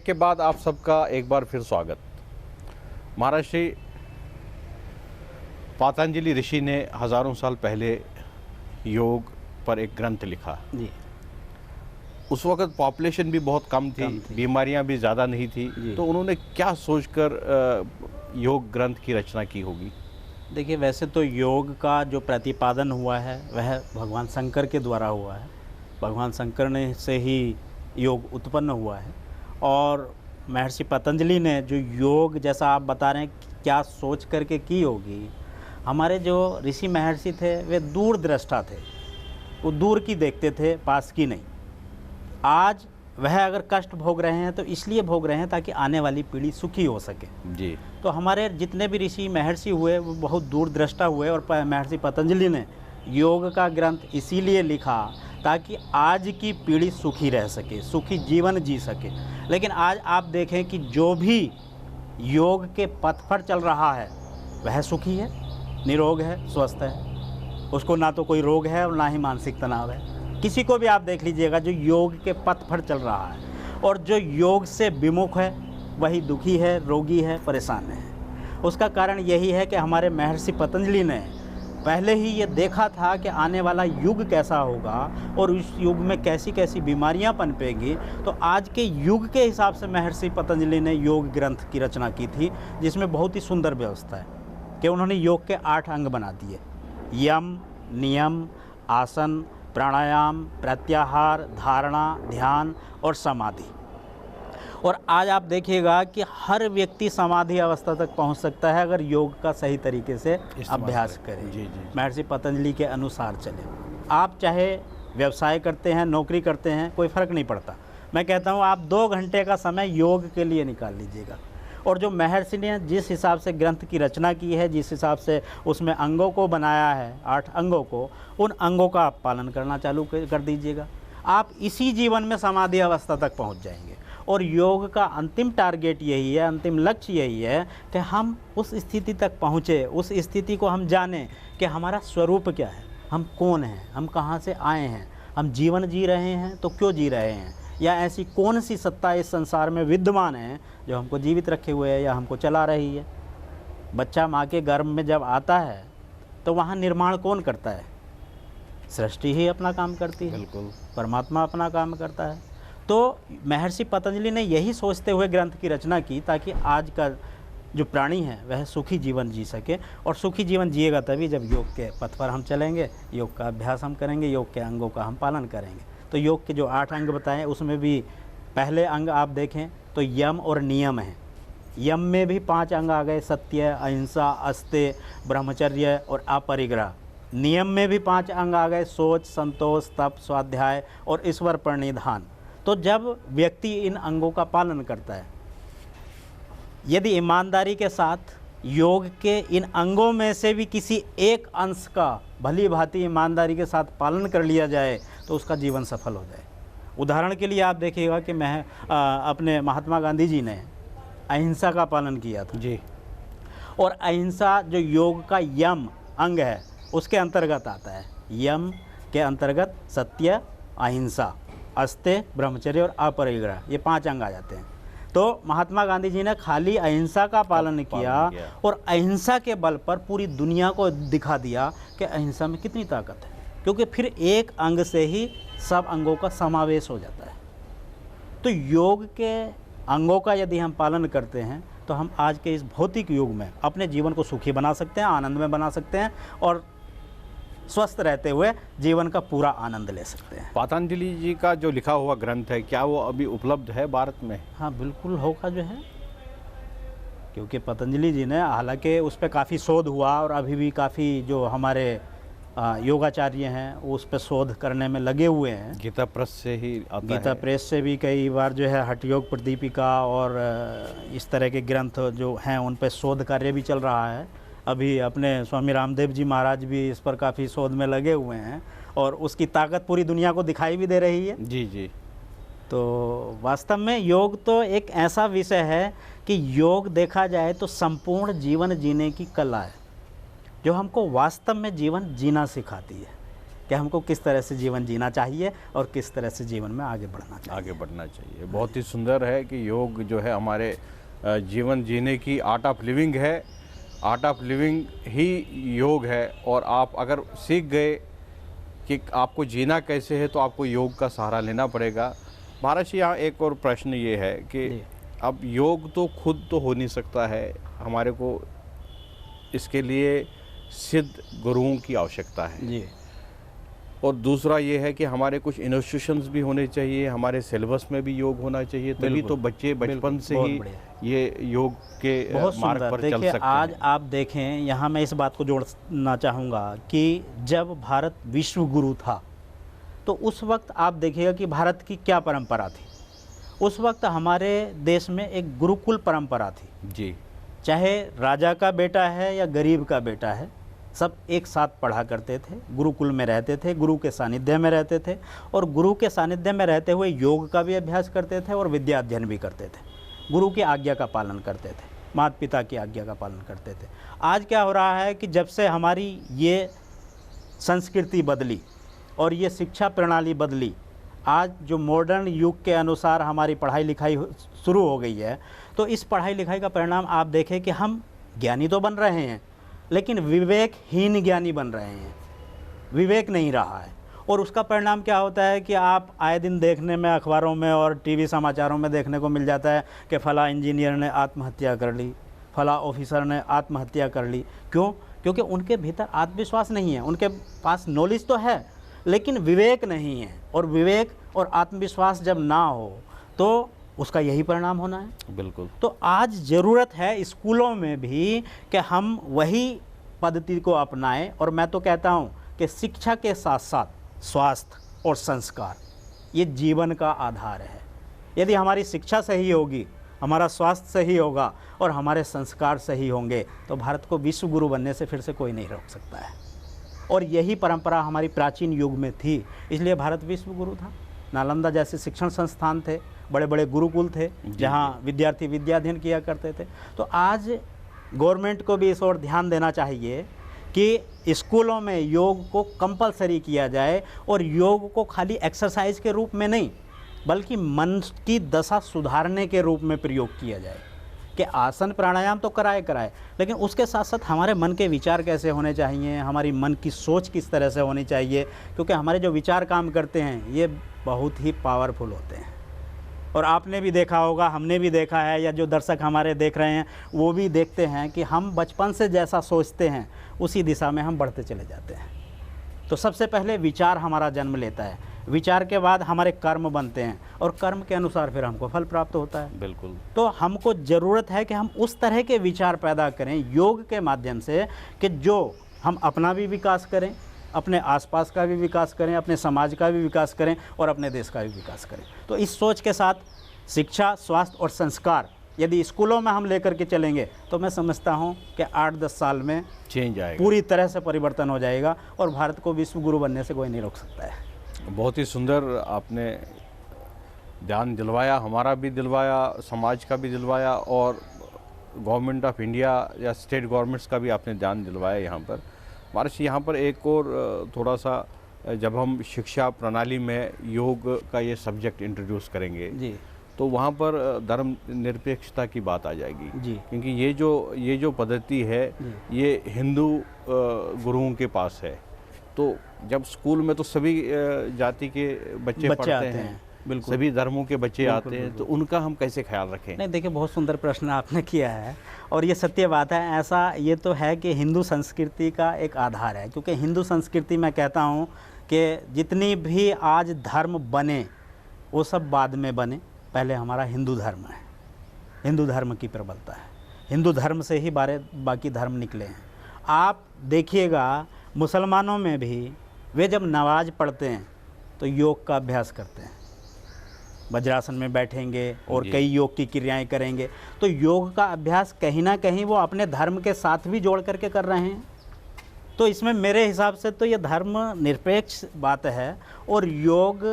के बाद आप सबका एक बार फिर स्वागत। महर्षि पतंजलि ऋषि ने हजारों साल पहले योग पर एक ग्रंथ लिखा जी। उस वक़्त पॉपुलेशन भी बहुत कम थी, बीमारियां भी ज़्यादा नहीं थी, तो उन्होंने क्या सोचकर योग ग्रंथ की रचना की होगी? देखिए, वैसे तो योग का जो प्रतिपादन हुआ है वह भगवान शंकर के द्वारा हुआ है। भगवान शंकर ने से ही योग उत्पन्न हुआ है। और महर्षि पतंजलि ने जो योग, जैसा आप बता रहे हैं क्या सोच करके की होगी, हमारे जो ऋषि महर्षि थे वे दूरदृष्टा थे। वो दूर की देखते थे, पास की नहीं। आज वह अगर कष्ट भोग रहे हैं तो इसलिए भोग रहे हैं ताकि आने वाली पीढ़ी सुखी हो सके। जी। तो हमारे जितने भी ऋषि महर्षि हुए वो बहुत दूरदृष्टा हुए, और महर्षि पतंजलि ने योग का ग्रंथ इसीलिए लिखा ताकि आज की पीढ़ी सुखी रह सके, सुखी जीवन जी सके। लेकिन आज आप देखें कि जो भी योग के पथ पर चल रहा है वह सुखी है, निरोग है, स्वस्थ है। उसको ना तो कोई रोग है और ना ही मानसिक तनाव है। किसी को भी आप देख लीजिएगा जो योग के पथ पर चल रहा है, और जो योग से विमुख है वही दुखी है, रोगी है, परेशान है। उसका कारण यही है कि हमारे महर्षि पतंजलि ने पहले ही ये देखा था कि आने वाला युग कैसा होगा और उस युग में कैसी कैसी बीमारियां पनपेगी। तो आज के युग के हिसाब से महर्षि पतंजलि ने योग ग्रंथ की रचना की थी, जिसमें बहुत ही सुंदर व्यवस्था है कि उन्होंने योग के 8 अंग बना दिए: यम, नियम, आसन, प्राणायाम, प्रत्याहार, धारणा, ध्यान और समाधि। और आज आप देखिएगा कि हर व्यक्ति समाधि अवस्था तक पहुंच सकता है अगर योग का सही तरीके से अभ्यास करे। जी। महर्षि पतंजलि के अनुसार चले। आप चाहे व्यवसाय करते हैं, नौकरी करते हैं, कोई फ़र्क नहीं पड़ता। मैं कहता हूं आप 2 घंटे का समय योग के लिए निकाल लीजिएगा। और जो महर्षि ने जिस हिसाब से ग्रंथ की रचना की है, जिस हिसाब से उसमें अंगों को बनाया है, 8 अंगों को, उन अंगों का आप पालन करना चालू कर दीजिएगा। आप इसी जीवन में समाधि अवस्था तक पहुंच जाएंगे। और योग का अंतिम टारगेट यही है, अंतिम लक्ष्य यही है कि हम उस स्थिति तक पहुँचे, उस स्थिति को हम जानें कि हमारा स्वरूप क्या है, हम कौन हैं, हम कहाँ से आए हैं, हम जीवन जी रहे हैं तो क्यों जी रहे हैं, या ऐसी कौन सी सत्ता इस संसार में विद्यमान है जो हमको जीवित रखे हुए है या हमको चला रही है। बच्चा माँ के गर्भ में जब आता है तो वहाँ निर्माण कौन करता है? सृष्टि ही अपना काम करती है, बिल्कुल। परमात्मा अपना काम करता है। तो महर्षि पतंजलि ने यही सोचते हुए ग्रंथ की रचना की ताकि आज का जो प्राणी है वह सुखी जीवन जी सके। और सुखी जीवन जिएगा तभी जब योग के पथ पर हम चलेंगे, योग का अभ्यास हम करेंगे, योग के अंगों का हम पालन करेंगे। तो योग के जो 8 अंग बताएं उसमें भी पहले अंग आप देखें तो यम और नियम है। यम में भी 5 अंग आ गए: सत्य, अहिंसा, अस्तेय, ब्रह्मचर्य और अपरिग्रह। नियम में भी 5 अंग आ गए: सोच, संतोष, तप, स्वाध्याय और ईश्वर प्रणिधान। तो जब व्यक्ति इन अंगों का पालन करता है, यदि ईमानदारी के साथ योग के इन अंगों में से भी किसी एक अंश का भली भांति ईमानदारी के साथ पालन कर लिया जाए तो उसका जीवन सफल हो जाए। उदाहरण के लिए आप देखिएगा कि अपने महात्मा गांधी जी ने अहिंसा का पालन किया था जी। और अहिंसा जो योग का यम अंग है उसके अंतर्गत आता है। यम के अंतर्गत सत्य, अहिंसा, अस्तेय, ब्रह्मचर्य और अपरिग्रह, ये 5 अंग आ जाते हैं। तो महात्मा गांधी जी ने खाली अहिंसा का पालन किया और अहिंसा के बल पर पूरी दुनिया को दिखा दिया कि अहिंसा में कितनी ताकत है, क्योंकि फिर एक अंग से ही सब अंगों का समावेश हो जाता है। तो योग के अंगों का यदि हम पालन करते हैं तो हम आज के इस भौतिक युग में अपने जीवन को सुखी बना सकते हैं, आनंद में बना सकते हैं और स्वस्थ रहते हुए जीवन का पूरा आनंद ले सकते हैं। पतंजलि जी का जो लिखा हुआ ग्रंथ है, क्या वो अभी उपलब्ध है भारत में? हाँ, बिल्कुल होगा जो है, क्योंकि पतंजलि जी ने, हालांकि उस पर काफ़ी शोध हुआ और अभी भी काफ़ी जो हमारे योगाचार्य हैं वो उस पर शोध करने में लगे हुए हैं। गीता प्रेस से ही आता है। गीता प्रेस से भी कई बार जो है हठ योग प्रदीपिका और इस तरह के ग्रंथ जो हैं उन पर शोध कार्य भी चल रहा है। अभी अपने स्वामी रामदेव जी महाराज भी इस पर काफ़ी शोध में लगे हुए हैं और उसकी ताकत पूरी दुनिया को दिखाई भी दे रही है। जी जी। तो वास्तव में योग तो एक ऐसा विषय है कि योग देखा जाए तो संपूर्ण जीवन जीने की कला है जो हमको वास्तव में जीवन जीना सिखाती है। कि हमको किस तरह से जीवन जीना चाहिए और किस तरह से जीवन में आगे बढ़ना चाहिए। आगे बढ़ना चाहिए। बहुत ही सुंदर है कि योग जो है हमारे जीवन जीने की आर्ट ऑफ लिविंग है। आर्ट ऑफ लिविंग ही योग है, और आप अगर सीख गए कि आपको जीना कैसे है तो आपको योग का सहारा लेना पड़ेगा। महाराज जी, यहाँ एक और प्रश्न ये है कि अब योग तो खुद तो हो नहीं सकता है, हमारे को इसके लिए सिद्ध गुरुओं की आवश्यकता है जी। और दूसरा ये है कि हमारे कुछ इंस्टीट्यूशंस भी होने चाहिए, हमारे सिलेबस में भी योग होना चाहिए, तभी तो बच्चे बचपन से ही ये योग के मार्ग पर चल सकते हैं। आज आप देखें, यहाँ मैं इस बात को जोड़ना चाहूँगा कि जब भारत विश्व गुरु था तो उस वक्त आप देखिएगा कि भारत की क्या परंपरा थी। उस वक्त हमारे देश में एक गुरुकुल परंपरा थी जी। चाहे राजा का बेटा है या गरीब का बेटा है, सब एक साथ पढ़ा करते थे, गुरुकुल में रहते थे, गुरु के सानिध्य में रहते थे और गुरु के सानिध्य में रहते हुए योग का भी अभ्यास करते थे और विद्या अध्ययन भी करते थे। गुरु की आज्ञा का पालन करते थे, माता पिता की आज्ञा का पालन करते थे। आज क्या हो रहा है कि जब से हमारी ये संस्कृति बदली और ये शिक्षा प्रणाली बदली, आज जो मॉडर्न युग के अनुसार हमारी पढ़ाई लिखाई शुरू हो गई है, तो इस पढ़ाई लिखाई का परिणाम आप देखें कि हम ज्ञानी तो बन रहे हैं लेकिन विवेकहीन ज्ञानी बन रहे हैं। विवेक नहीं रहा है और उसका परिणाम क्या होता है कि आप आए दिन देखने में अखबारों में और टीवी समाचारों में देखने को मिल जाता है कि फला इंजीनियर ने आत्महत्या कर ली, फला ऑफिसर ने आत्महत्या कर ली। क्यों? क्योंकि उनके भीतर आत्मविश्वास नहीं है। उनके पास नॉलेज तो है लेकिन विवेक नहीं है, और विवेक और आत्मविश्वास जब ना हो तो उसका यही परिणाम होना है। बिल्कुल। तो आज ज़रूरत है स्कूलों में भी कि हम वही पद्धति को अपनाएं, और मैं तो कहता हूं कि शिक्षा के साथ साथ स्वास्थ्य और संस्कार ये जीवन का आधार है। यदि हमारी शिक्षा सही होगी, हमारा स्वास्थ्य सही होगा और हमारे संस्कार सही होंगे तो भारत को विश्व गुरु बनने से फिर से कोई नहीं रोक सकता है। और यही परंपरा हमारी प्राचीन युग में थी, इसलिए भारत विश्व गुरु था। नालंदा जैसे शिक्षण संस्थान थे, बड़े बड़े गुरुकुल थे जहाँ विद्यार्थी विद्या अध्ययन किया करते थे। तो आज गवर्नमेंट को भी इस ओर ध्यान देना चाहिए कि स्कूलों में योग को कंपलसरी किया जाए, और योग को खाली एक्सरसाइज के रूप में नहीं बल्कि मन की दशा सुधारने के रूप में प्रयोग किया जाए। कि आसन प्राणायाम तो कराए लेकिन उसके साथ साथ हमारे मन के विचार कैसे होने चाहिए, हमारी मन की सोच किस तरह से होनी चाहिए, क्योंकि हमारे जो विचार काम करते हैं ये बहुत ही पावरफुल होते हैं। और आपने भी देखा होगा, हमने भी देखा है, या जो दर्शक हमारे देख रहे हैं वो भी देखते हैं कि हम बचपन से जैसा सोचते हैं उसी दिशा में हम बढ़ते चले जाते हैं। तो सबसे पहले विचार हमारा जन्म लेता है, विचार के बाद हमारे कर्म बनते हैं और कर्म के अनुसार फिर हमको फल प्राप्त होता है। बिल्कुल। तो हमको ज़रूरत है कि हम उस तरह के विचार पैदा करें योग के माध्यम से कि जो हम अपना भी विकास करें, अपने आसपास का भी विकास करें, अपने समाज का भी विकास करें और अपने देश का भी विकास करें। तो इस सोच के साथ शिक्षा, स्वास्थ्य और संस्कार यदि स्कूलों में हम लेकर के चलेंगे तो मैं समझता हूं कि 8-10 साल में चेंज आएगा, पूरी तरह से परिवर्तन हो जाएगा और भारत को विश्व गुरु बनने से कोई नहीं रोक सकता है। बहुत ही सुंदर आपने ध्यान दिलवाया, हमारा भी दिलवाया, समाज का भी दिलवाया और गवर्नमेंट ऑफ इंडिया या स्टेट गवर्नमेंट्स का भी आपने ध्यान दिलवाया यहाँ पर। महाराज यहाँ पर एक और थोड़ा सा, जब हम शिक्षा प्रणाली में योग का ये सब्जेक्ट इंट्रोड्यूस करेंगे जी, तो वहाँ पर धर्म निरपेक्षता की बात आ जाएगी जी। क्योंकि ये जो पद्धति है ये हिंदू गुरुओं के पास है। तो जब स्कूल में तो सभी जाति के बच्चे पढ़ते हैं, बिल्कुल सभी धर्मों के बच्चे आते हैं, तो उनका हम कैसे ख्याल रखें? नहीं, देखिए बहुत सुंदर प्रश्न आपने किया है और ये सत्य बात है। ऐसा ये तो है कि हिंदू संस्कृति का एक आधार है, क्योंकि हिंदू संस्कृति मैं कहता हूँ कि जितनी भी आज धर्म बने वो सब बाद में बने, पहले हमारा हिंदू धर्म है, हिंदू धर्म की प्रबलता है, हिंदू धर्म से ही बाकी धर्म निकले हैं। आप देखिएगा मुसलमानों में भी वे जब नमाज पढ़ते हैं तो योग का अभ्यास करते हैं, वज्रासन में बैठेंगे और कई योग की क्रियाएं करेंगे। तो योग का अभ्यास कहीं ना कहीं वो अपने धर्म के साथ भी जोड़ करके कर रहे हैं। तो इसमें मेरे हिसाब से तो ये धर्म निरपेक्ष बात है और योग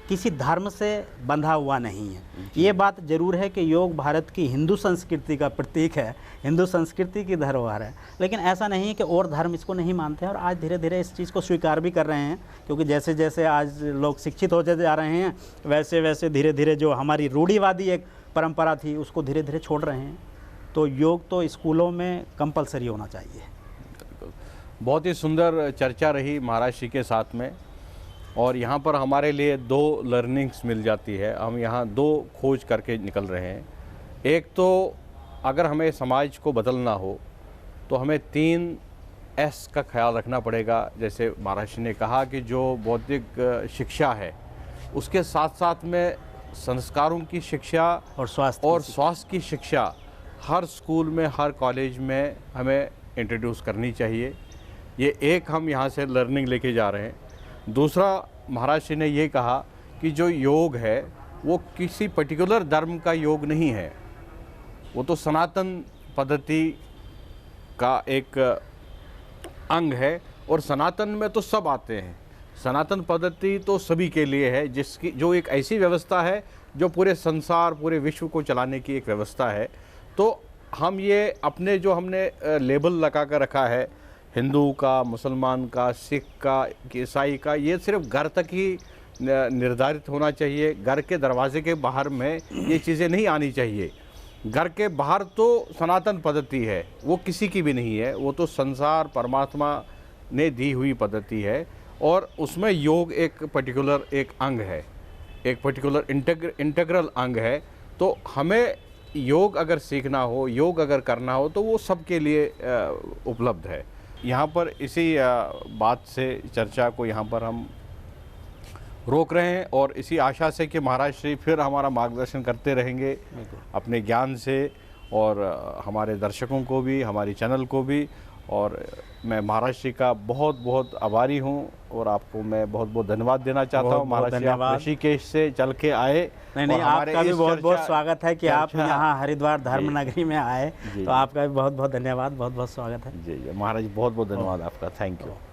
किसी धर्म से बंधा हुआ नहीं है। ये बात जरूर है कि योग भारत की हिंदू संस्कृति का प्रतीक है, हिंदू संस्कृति की धरोहर है, लेकिन ऐसा नहीं है कि और धर्म इसको नहीं मानते हैं और आज धीरे धीरे इस चीज़ को स्वीकार भी कर रहे हैं, क्योंकि जैसे जैसे आज लोग शिक्षित होते जा रहे हैं वैसे वैसे धीरे धीरे जो हमारी रूढ़िवादी एक परंपरा थी उसको धीरे धीरे छोड़ रहे हैं। तो योग तो स्कूलों में कंपलसरी होना चाहिए। बहुत ही सुंदर चर्चा रही महाराज श्री के साथ में, और यहाँ पर हमारे लिए दो लर्निंग्स मिल जाती है। हम यहाँ दो खोज करके निकल रहे हैं। एक तो अगर हमें समाज को बदलना हो तो हमें 3 S का ख्याल रखना पड़ेगा। जैसे महाराज श्री ने कहा कि जो बौद्धिक शिक्षा है उसके साथ साथ में संस्कारों की शिक्षा और स्वास्थ्य की शिक्षा हर स्कूल में, हर कॉलेज में हमें इंट्रोड्यूस करनी चाहिए। ये एक हम यहाँ से लर्निंग लेके जा रहे हैं। दूसरा, महाराज श्री ने ये कहा कि जो योग है वो किसी पर्टिकुलर धर्म का योग नहीं है, वो तो सनातन पद्धति का एक अंग है, और सनातन में तो सब आते हैं। सनातन पद्धति तो सभी के लिए है, जिसकी जो एक ऐसी व्यवस्था है जो पूरे संसार, पूरे विश्व को चलाने की एक व्यवस्था है। तो हम ये अपने जो हमने लेबल लगा कर रखा है, हिंदू का, मुसलमान का, सिख का, ईसाई का, ये सिर्फ घर तक ही निर्धारित होना चाहिए। घर के दरवाजे के बाहर में ये चीज़ें नहीं आनी चाहिए। घर के बाहर तो सनातन पद्धति है, वो किसी की भी नहीं है, वो तो संसार परमात्मा ने दी हुई पद्धति है, और उसमें योग एक पर्टिकुलर एक अंग है, एक पर्टिकुलर इंटीग्रल अंग है। तो हमें योग अगर सीखना हो, योग अगर करना हो, तो वो सबके लिए उपलब्ध है। यहाँ पर इसी बात से चर्चा को यहाँ पर हम रोक रहे हैं, और इसी आशा से कि महाराज श्री फिर हमारा मार्गदर्शन करते रहेंगे अपने ज्ञान से, और हमारे दर्शकों को भी, हमारी चैनल को भी। और मैं महाराज श्री का बहुत बहुत आभारी हूँ, और आपको मैं बहुत बहुत धन्यवाद देना चाहता हूँ। महाराज श्री आप ऋषिकेश से चल के आए। नहीं, आपका भी बहुत बहुत स्वागत है कि आप यहाँ हरिद्वार धर्म नगरी में आए, तो आपका भी बहुत बहुत धन्यवाद, बहुत बहुत स्वागत है। जी महाराज, बहुत बहुत धन्यवाद आपका। Thank you.